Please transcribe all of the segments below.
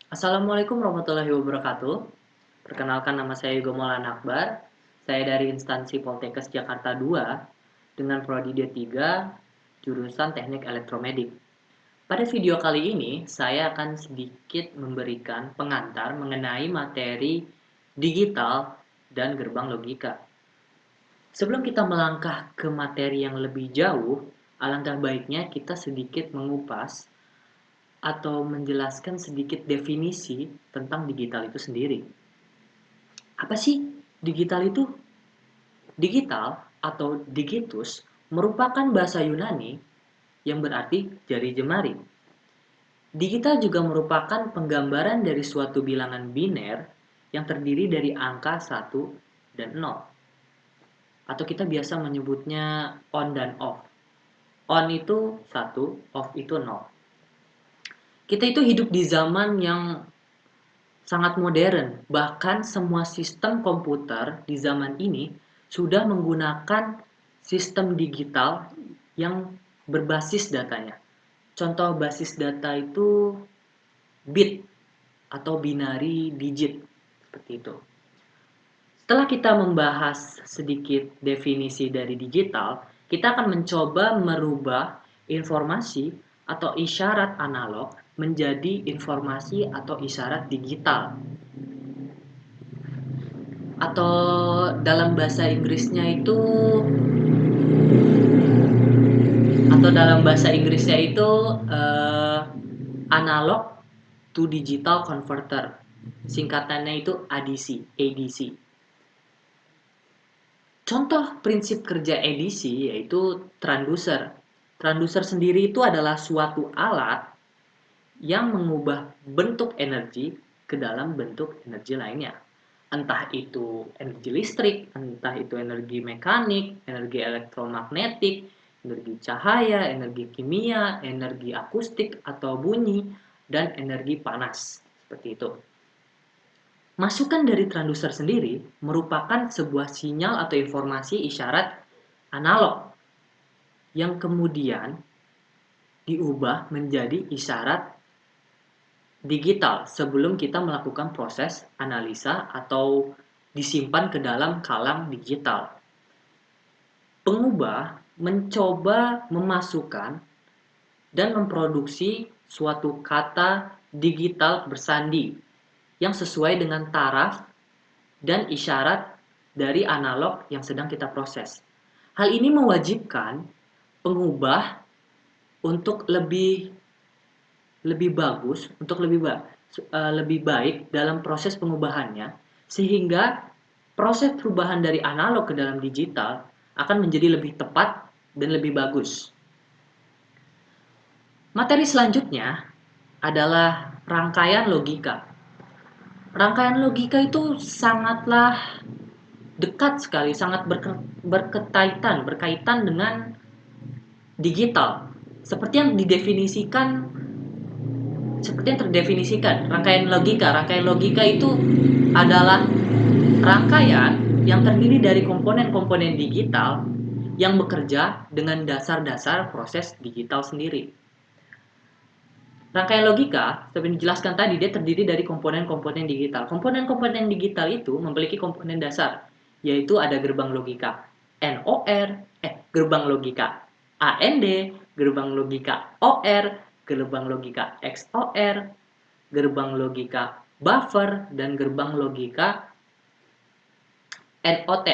Assalamualaikum warahmatullahi wabarakatuh. Perkenalkan nama saya Yugo Maulana Akbar. Saya dari instansi Poltekkes Jakarta 2 dengan prodi D3 jurusan Teknik Elektromedik. Pada video kali ini, saya akan sedikit memberikan pengantar mengenai materi digital dan gerbang logika. Sebelum kita melangkah ke materi yang lebih jauh, alangkah baiknya kita sedikit mengupas atau menjelaskan sedikit definisi tentang digital itu sendiri. Apa sih digital itu? Digital atau digitus merupakan bahasa Yunani yang berarti jari jemari. Digital juga merupakan penggambaran dari suatu bilangan biner yang terdiri dari angka 1 dan 0. Atau kita biasa menyebutnya on dan off. On itu 1, off itu 0. Kita itu hidup di zaman yang sangat modern, bahkan semua sistem komputer di zaman ini sudah menggunakan sistem digital yang berbasis datanya. Contoh basis data itu bit atau binary digit, seperti itu. Setelah kita membahas sedikit definisi dari digital, kita akan mencoba merubah informasi atau isyarat analog menjadi informasi atau isyarat digital. Atau dalam bahasa Inggrisnya itu analog to digital converter. Singkatannya itu ADC. Contoh prinsip kerja ADC yaitu transducer. Transducer sendiri itu adalah suatu alat yang mengubah bentuk energi ke dalam bentuk energi lainnya. Entah itu energi listrik, entah itu energi mekanik, energi elektromagnetik, energi cahaya, energi kimia, energi akustik atau bunyi, dan energi panas. Seperti itu. Masukan dari transducer sendiri merupakan sebuah sinyal atau informasi isyarat analog yang kemudian diubah menjadi isyarat digital sebelum kita melakukan proses analisa atau disimpan ke dalam kalang digital. Pengubah mencoba memasukkan dan memproduksi suatu kata digital bersandi yang sesuai dengan taraf dan isyarat dari analog yang sedang kita proses. Hal ini mewajibkan pengubah untuk lebih bagus, untuk lebih baik dalam proses pengubahannya, sehingga proses perubahan dari analog ke dalam digital akan menjadi lebih tepat dan lebih bagus. Materi selanjutnya adalah rangkaian logika. Rangkaian logika itu sangatlah dekat sekali, sangat berkaitan dengan digital. Seperti yang terdefinisikan, rangkaian logika itu adalah rangkaian yang terdiri dari komponen-komponen digital yang bekerja dengan dasar-dasar proses digital sendiri. Rangkaian logika, seperti dijelaskan tadi, dia terdiri dari komponen-komponen digital. Komponen-komponen digital itu memiliki komponen dasar, yaitu ada gerbang logika gerbang logika AND, gerbang logika OR, gerbang logika XOR, gerbang logika buffer, dan gerbang logika NOT.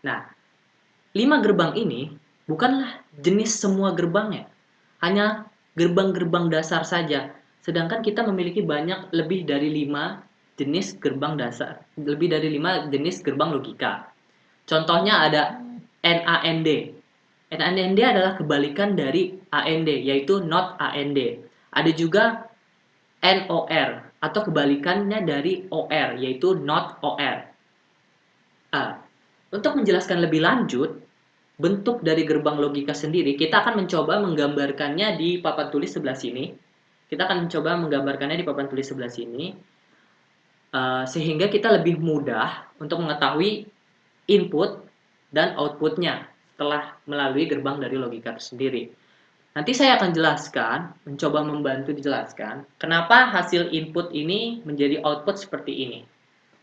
Nah, 5 gerbang ini bukanlah jenis semua gerbangnya, hanya gerbang-gerbang dasar saja. Sedangkan kita memiliki lebih dari 5 jenis gerbang dasar, lebih dari 5 jenis gerbang logika. Contohnya ada NAND. NAND adalah kebalikan dari AND, yaitu not AND. Ada juga NOR atau kebalikannya dari OR, yaitu not OR. Untuk menjelaskan lebih lanjut bentuk dari gerbang logika sendiri, kita akan mencoba menggambarkannya di papan tulis sebelah sini. Sehingga kita lebih mudah untuk mengetahui input dan outputnya setelah melalui gerbang dari logika itu sendiri. Nanti saya akan jelaskan, mencoba membantu dijelaskan, kenapa hasil input ini menjadi output seperti ini.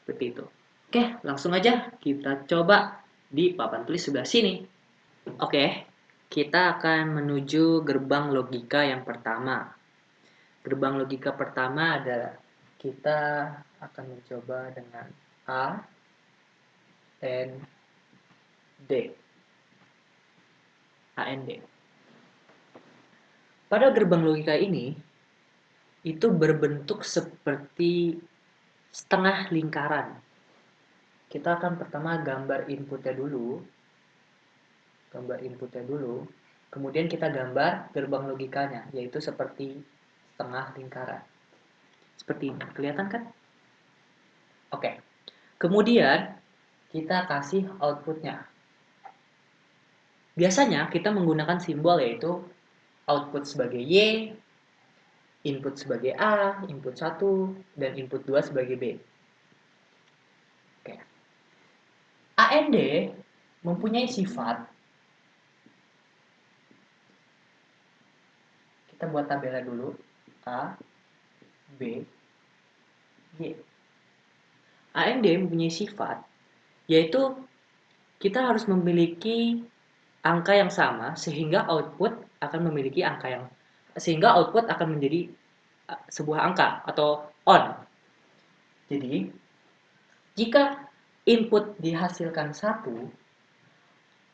Seperti itu. Oke, langsung aja kita coba di papan tulis sebelah sini. Oke, kita akan menuju gerbang logika yang pertama. Gerbang logika pertama adalah kita akan mencoba dengan A, N, D. AND. Pada gerbang logika ini, itu berbentuk seperti setengah lingkaran. Kita akan pertama gambar inputnya dulu. Kemudian kita gambar gerbang logikanya, yaitu seperti setengah lingkaran. Seperti ini, kelihatan kan? Oke. Kemudian kita kasih outputnya. Biasanya kita menggunakan simbol yaitu output sebagai Y, input sebagai A, input 1, dan input 2 sebagai B. Oke. AND mempunyai sifat, kita buat tabelnya dulu, A, B, Y. AND mempunyai sifat, yaitu kita harus memiliki angka yang sama sehingga output akan memiliki angka yang sehingga output akan menjadi sebuah angka atau on. Jadi, jika input dihasilkan 1,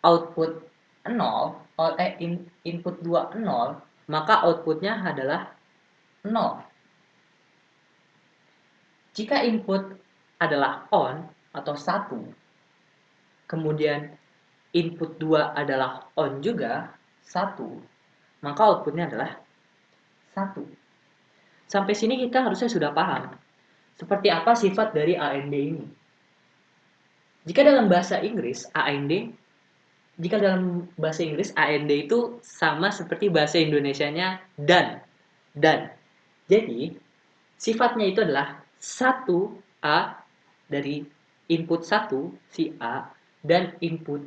output 0, input 2 0, maka outputnya adalah 0. Jika input adalah on atau 1, kemudian input 2 adalah on juga, 1, maka outputnya adalah 1. Sampai sini kita harusnya sudah paham seperti apa sifat dari AND ini. Jika dalam bahasa Inggris, AND itu sama seperti bahasa Indonesianya dan. Jadi, sifatnya itu adalah 1A dari input 1 si A dan input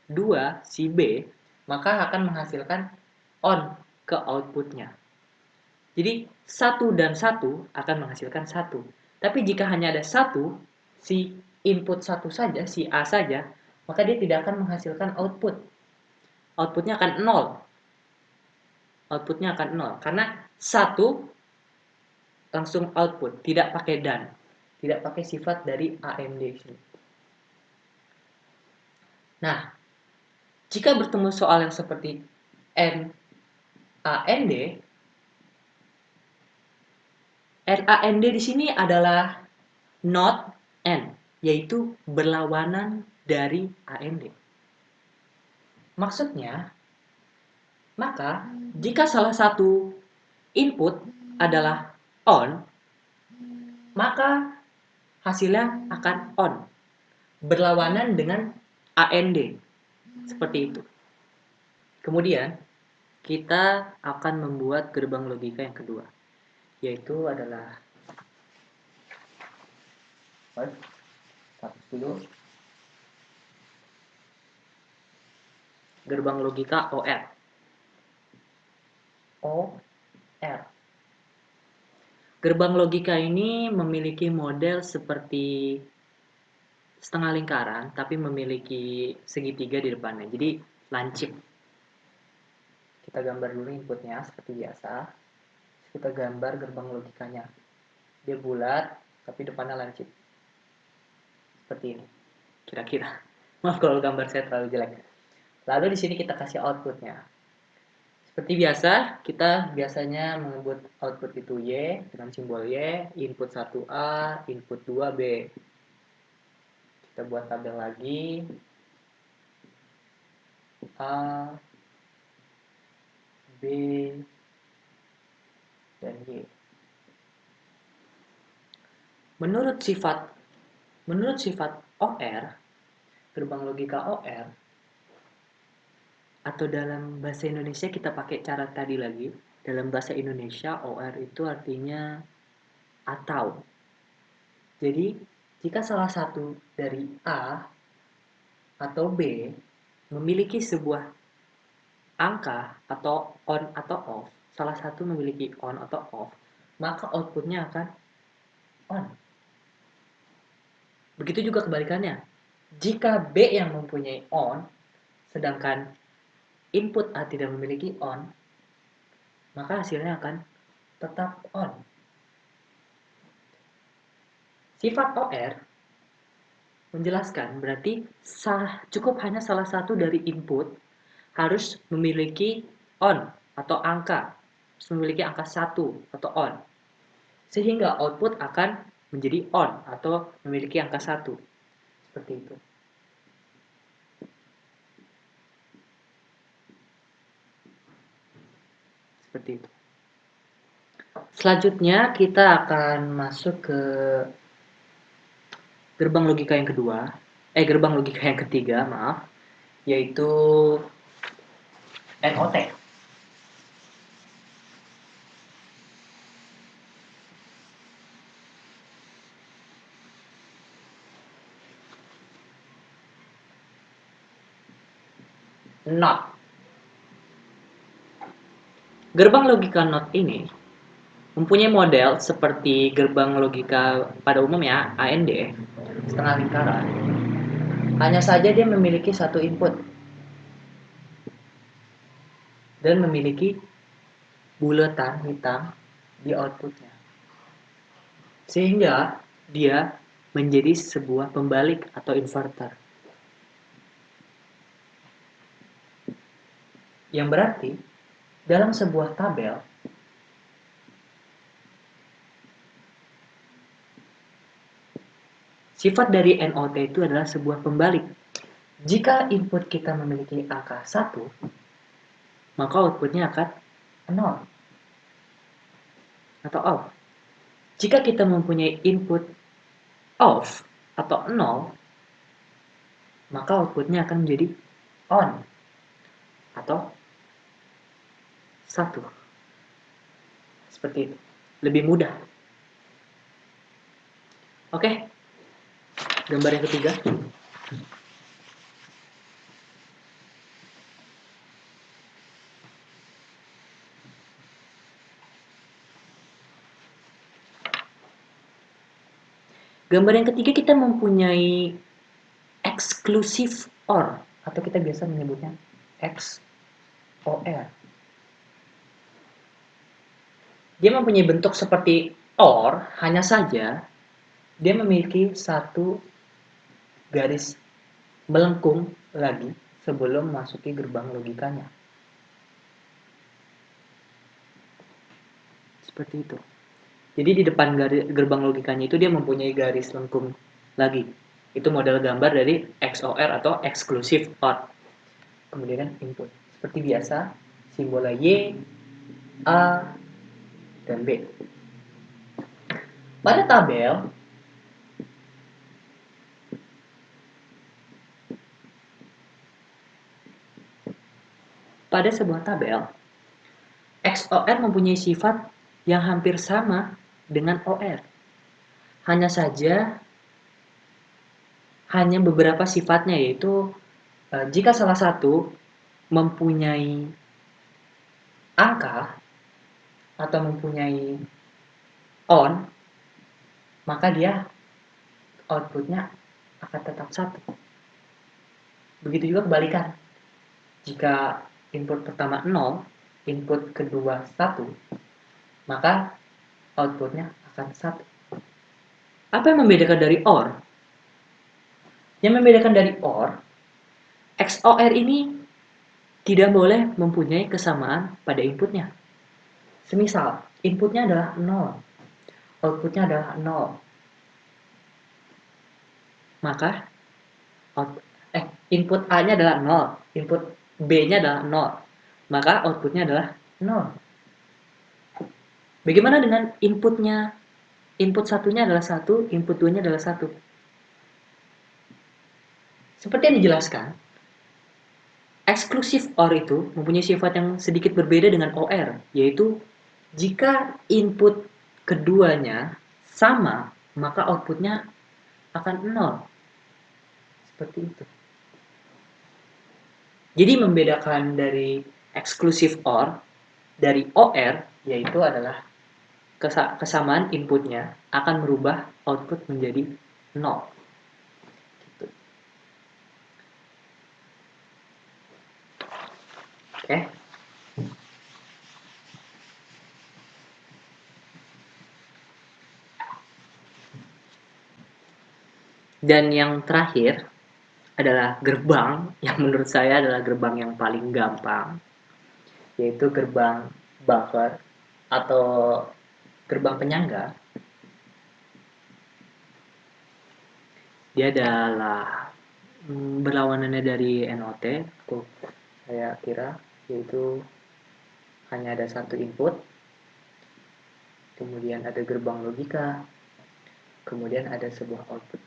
2 si B, maka akan menghasilkan on ke outputnya. Jadi 1 dan 1 akan menghasilkan 1. Tapi jika hanya ada 1, si input 1 saja, si A saja, maka dia tidak akan menghasilkan output. Outputnya akan 0. Karena 1 langsung output, tidak pakai dan. Tidak pakai sifat dari AND. Nah, jika bertemu soal yang seperti NAND, NAND di sini adalah not and, yaitu berlawanan dari AND. Maksudnya, maka jika salah satu input adalah on, maka hasilnya akan on, berlawanan dengan AND. Seperti itu. Kemudian, kita akan membuat gerbang logika yang kedua, yaitu adalah gerbang logika OR. Gerbang logika ini memiliki model seperti setengah lingkaran, tapi memiliki segitiga di depannya. Jadi lancip. Kita gambar dulu inputnya seperti biasa. Kita gambar gerbang logikanya. Dia bulat, tapi depannya lancip. Seperti ini. Kira-kira. Maaf kalau gambar saya terlalu jelek. Lalu di sini kita kasih outputnya. Seperti biasa, kita biasanya menyebut output itu Y dengan simbol Y, input 1A, input 2B. Kita buat tabel lagi. A, B, dan Y. Menurut sifat OR, gerbang logika OR, atau dalam bahasa Indonesia kita pakai cara tadi lagi. Dalam bahasa Indonesia OR itu artinya atau. Jadi jika salah satu dari A atau B memiliki sebuah angka atau on atau off, salah satu memiliki on atau off, maka outputnya akan on. Begitu juga kebalikannya. Jika B yang mempunyai on, sedangkan input A tidak memiliki on, maka hasilnya akan tetap on. Sifat OR menjelaskan berarti cukup hanya salah satu dari input harus memiliki on atau angka, harus memiliki angka 1 atau on. Sehingga output akan menjadi on atau memiliki angka 1. Seperti itu. Seperti itu. Selanjutnya kita akan masuk ke gerbang logika yang kedua, gerbang logika yang ketiga, maaf, yaitu NOT. NOT. Gerbang logika NOT ini mempunyai model seperti gerbang logika pada umumnya AND, setengah lingkaran. Hanya saja dia memiliki satu input dan memiliki bulatan hitam di outputnya. Sehingga dia menjadi sebuah pembalik atau inverter. Yang berarti dalam sebuah tabel sifat dari NOT itu adalah sebuah pembalik. Jika input kita memiliki angka 1, maka outputnya akan 0 atau off. Jika kita mempunyai input off atau 0, maka outputnya akan menjadi on atau 1. Seperti itu. Lebih mudah. Oke. Gambar yang ketiga. Gambar yang ketiga kita mempunyai exclusive OR atau kita biasa menyebutnya XOR. Dia mempunyai bentuk seperti OR, hanya saja dia memiliki satu garis melengkung lagi sebelum memasuki gerbang logikanya. Seperti itu. Jadi di depan gerbang logikanya itu dia mempunyai garis lengkung lagi. Itu model gambar dari XOR atau exclusive OR. Kemudian input. Seperti biasa, simbolnya Y, A, dan B. Pada tabel, pada sebuah tabel, XOR mempunyai sifat yang hampir sama dengan OR. Hanya saja, hanya beberapa sifatnya, yaitu jika salah satu mempunyai angka atau mempunyai on, maka dia outputnya akan tetap 1. Begitu juga kebalikan. Jika input pertama 0, input kedua 1, maka outputnya akan 1. Apa yang membedakan dari OR? Yang membedakan dari OR, XOR ini tidak boleh mempunyai kesamaan pada inputnya. Semisal, inputnya adalah 0, outputnya adalah 0. Maka input A-nya adalah 0, input B-nya adalah 0. Maka outputnya adalah 0. Bagaimana dengan inputnya? Input satunya adalah 1, input 2-nya adalah 1. Seperti yang dijelaskan, exclusive OR itu mempunyai sifat yang sedikit berbeda dengan OR, yaitu jika input keduanya sama, maka outputnya akan 0. Seperti itu. Jadi membedakan dari Exclusive OR dari OR yaitu adalah kesamaan inputnya akan merubah output menjadi 0. Gitu. Oke. Dan yang terakhir adalah gerbang yang menurut saya adalah gerbang yang paling gampang, yaitu gerbang buffer atau gerbang penyangga. Dia adalah berlawanannya dari NOT, saya kira, yaitu hanya ada satu input, kemudian ada gerbang logika, kemudian ada sebuah output.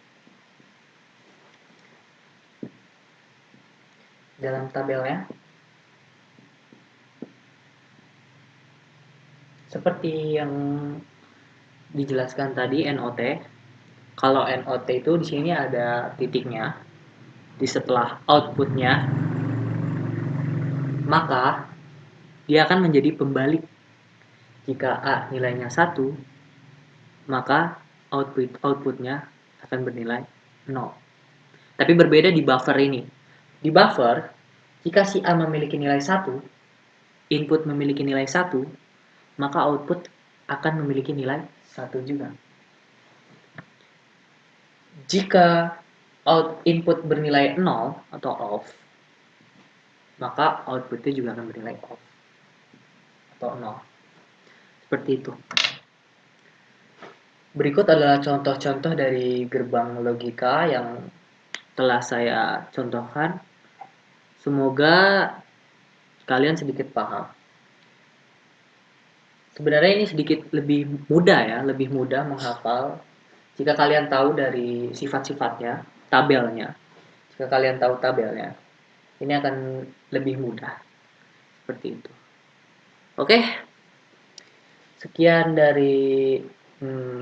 Dalam tabelnya, seperti yang dijelaskan tadi NOT, kalau NOT itu di sini ada titiknya di setelah outputnya, maka dia akan menjadi pembalik. Jika A nilainya 1, maka outputnya akan bernilai 0. Tapi berbeda di buffer ini. Di buffer, jika si A memiliki nilai 1, input memiliki nilai 1, maka output akan memiliki nilai 1 juga. Jika input bernilai 0 atau off, maka outputnya juga akan bernilai off atau 0. Seperti itu. Berikut adalah contoh-contoh dari gerbang logika yang telah saya contohkan. Semoga kalian sedikit paham. Sebenarnya ini sedikit lebih mudah ya, lebih mudah menghafal jika kalian tahu dari sifat-sifatnya, tabelnya. Jika kalian tahu tabelnya, ini akan lebih mudah. Seperti itu. Oke, sekian dari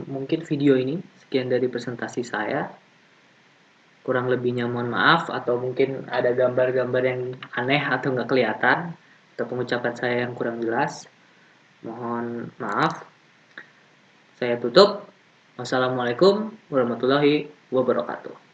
mungkin video ini, sekian dari presentasi saya. Kurang lebihnya mohon maaf, atau mungkin ada gambar-gambar yang aneh atau nggak kelihatan, atau pengucapan saya yang kurang jelas. Mohon maaf. Saya tutup. Wassalamualaikum warahmatullahi wabarakatuh.